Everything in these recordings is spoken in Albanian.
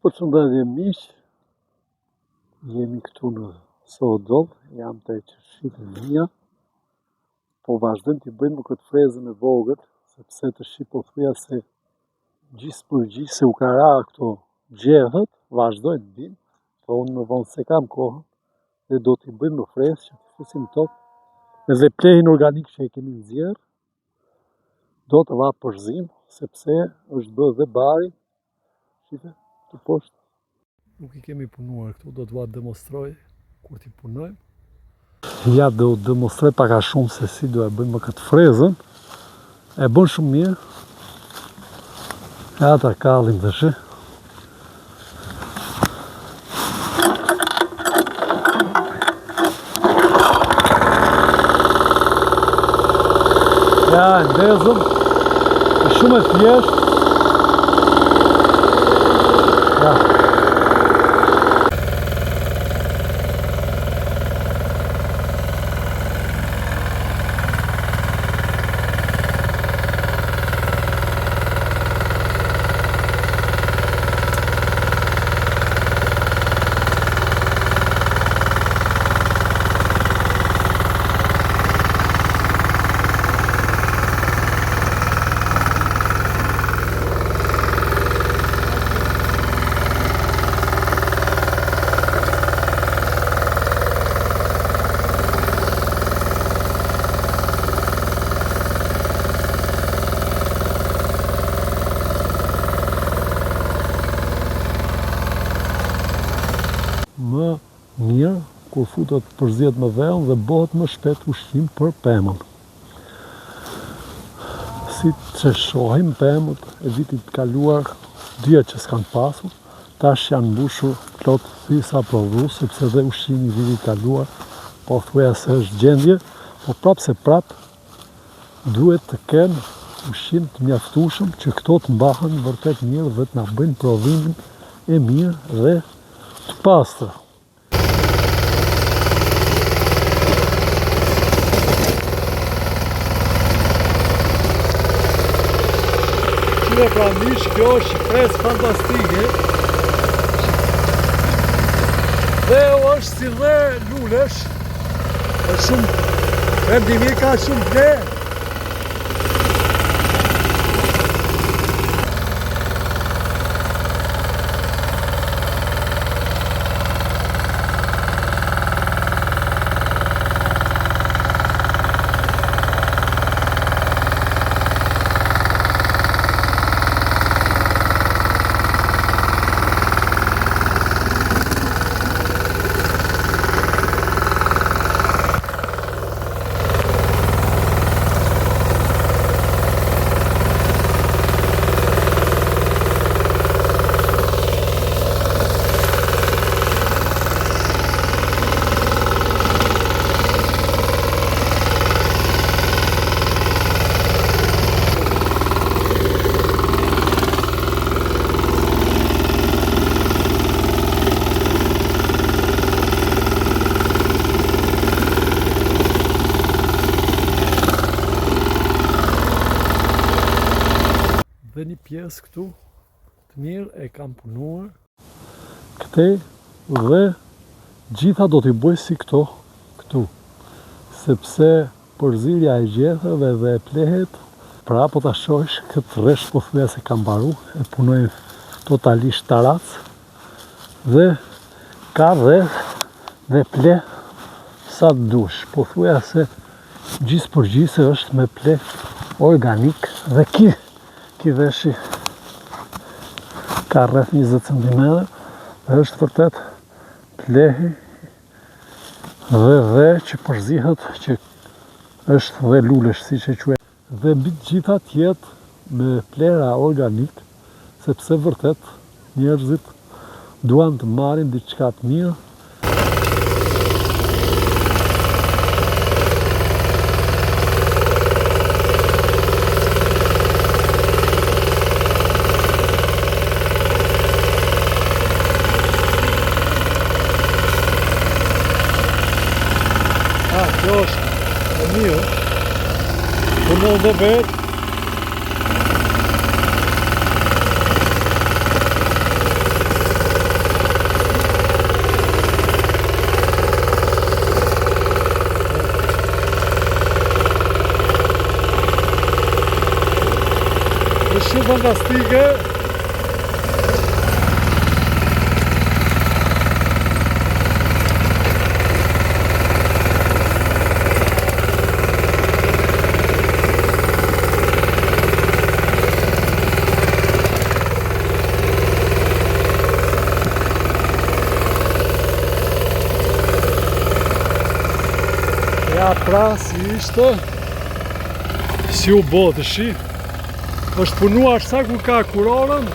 Përshëndetje miq, jemi këtu në Sohodol, jam të qërshitën mia, po vazhdojmë t'i bëjmë këtë frezën e vogël, sepse të shi po thuja se gjisë për gjisë se u ka ra këto gjehët, vazhdojnë din, po unë më vonë se kam kohën, dhe do t'i bëjmë në frezë që t'i fusim tokë, edhe plehin organik që e kemi nxjerrë, do të va përzim, sepse është bë dhe bari, shite, të poshtë. Nuk i kemi punuar këtu, do t'va demonstroj kur t'i punojmë. Ja, do demonstroj pak a shumë se si do e bëjmë këtë frezën. E bën shumë mirë. Ja ta kallim të shi. Ja, ndezëm. E shumë e thjeshtë. Ja. Më mirë kur futet përzihet me vellë dhe bëhet më shpejt ushqim për pemën. Si që shohim pemët e vitit kaluar, dyja që s'kan pasur, tash janë mbushur plot thysa prodhues, sepse dhe ushqimi i vitit kaluar, po thuja se është gjendje, po prap se prap duhet të kenë ushqim të mjaftueshëm që këto të mbahen vërtet mirë dhe të na bëjnë prodhimin e mirë dhe të pastër. Qire pra mish, kjo është frezë fantastike. Dhe është si dhe lulesh. Është shumë, rendimi ka shumë ble. Dhe një pjesë këtu të mirë e kam punuar këte dhe gjitha do t'i bëj si këto këtu, sepse përzirja e gjethëve dhe e plehet, pra po ta shohësh këtë rresht po thuja se kam mbaru, e punoj totalisht tarac dhe ka dhe ple sa të dush, po thuja se gjithë përgjithse është me ple organik dhe ki veshi ka rreth 20 cm dhe është vërtet plehi dhe që përzihet që është dhe lulesh si që quhet. Dhe mbi të gjitha tjetë me plera organik, sepse vërtet njerëzit duan të marrin diçka të mirë. Kjo është e mirë, punon dhe vetë. fantastike. Ja pra si ishte, si u botë shi, është punuar sa ku ka kurorën,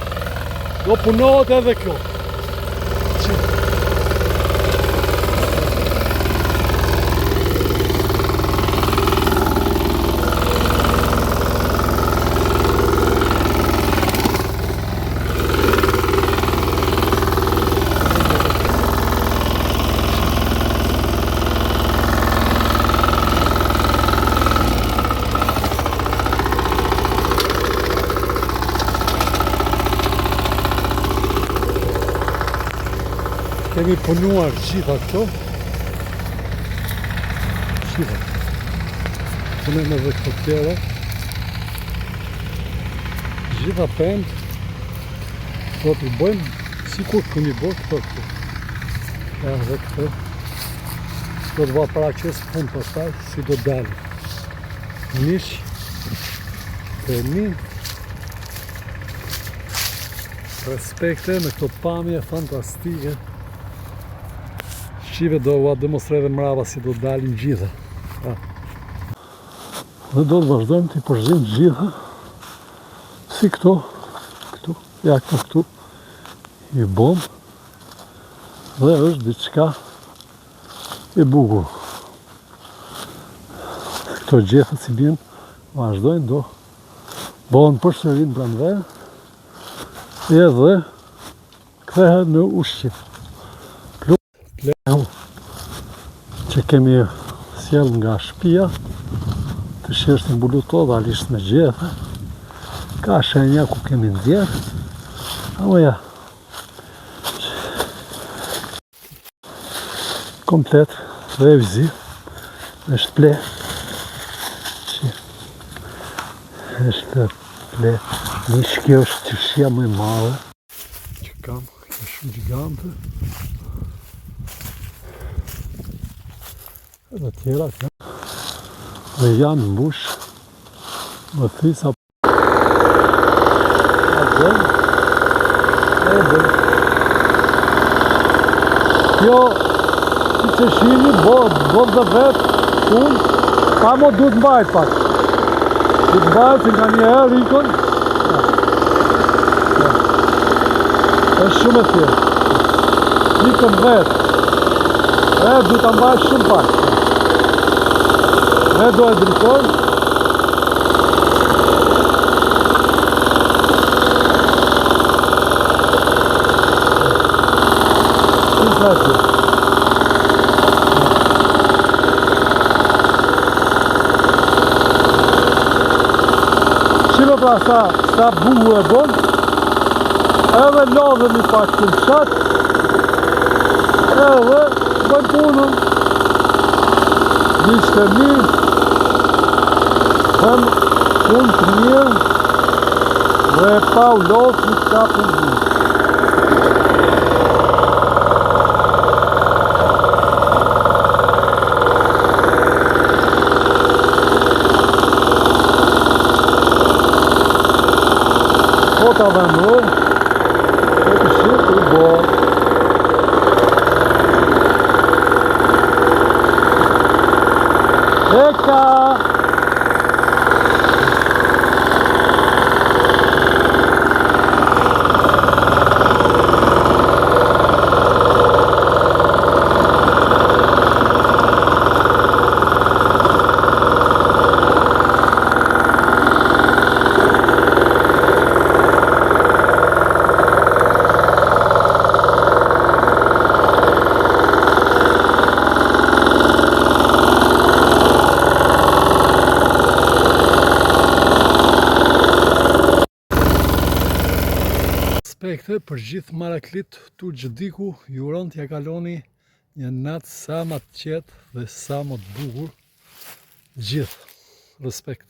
do punohet edhe kjo. Kemi punuar gjitha këto. Gjitha. Punem edhe këto tjera. Gjitha pend. Do t'i bëjmë sikur këmi bërë këto. Edhe këto. Do t'va paraqes punë pastaj si do dalë. Mish. Temi. Respekte me këto pamje fantastike. Shive do ua demonstroj dhe mrava si do dalin gjitha. Dhe do të vazhdojmë të i përzim gjitha. Si këto. Këtu. Ja këtu. I bom. Dhe është diçka e bukur. Këto gjetha si bjen vazhdojnë do bëhen përsërin pranver. Edhe kthehet në ushqim. Plehu që kemi sjell nga shtëpia të sheshtin bulutovalisht me gjethe, ka shenja ku kemi nxjerr, ama ja komplet dhe viziv është ple është ple një kjo është qështja më e madhe që kam, kjo shumë gjigante. Dhe tjera kënë dhe janë mbush më thisa kjo si që shini bot dhe vetë shumë ka mo duhet mbajt pak duhet mbajt që nga një herë rikon është shumë e tjerë rikon vetë duhet të mbajt shumë pak. Ne do e drejtojmë. Shime pra sa bugu e bon, edhe lodhëm i pak të mshat, edhe bëjmë punën. Ishte mirë, them punë të mirë dhe pa u lodhë një kapën mirë. Kota dhe më, e të shqipë i bërë. Eka! Respekte për gjithë Maraklit tu Gjëdiku, ju uroj t'ja kaloni një natë sa më të qetë dhe sa më të bukur gjithë. Respekt.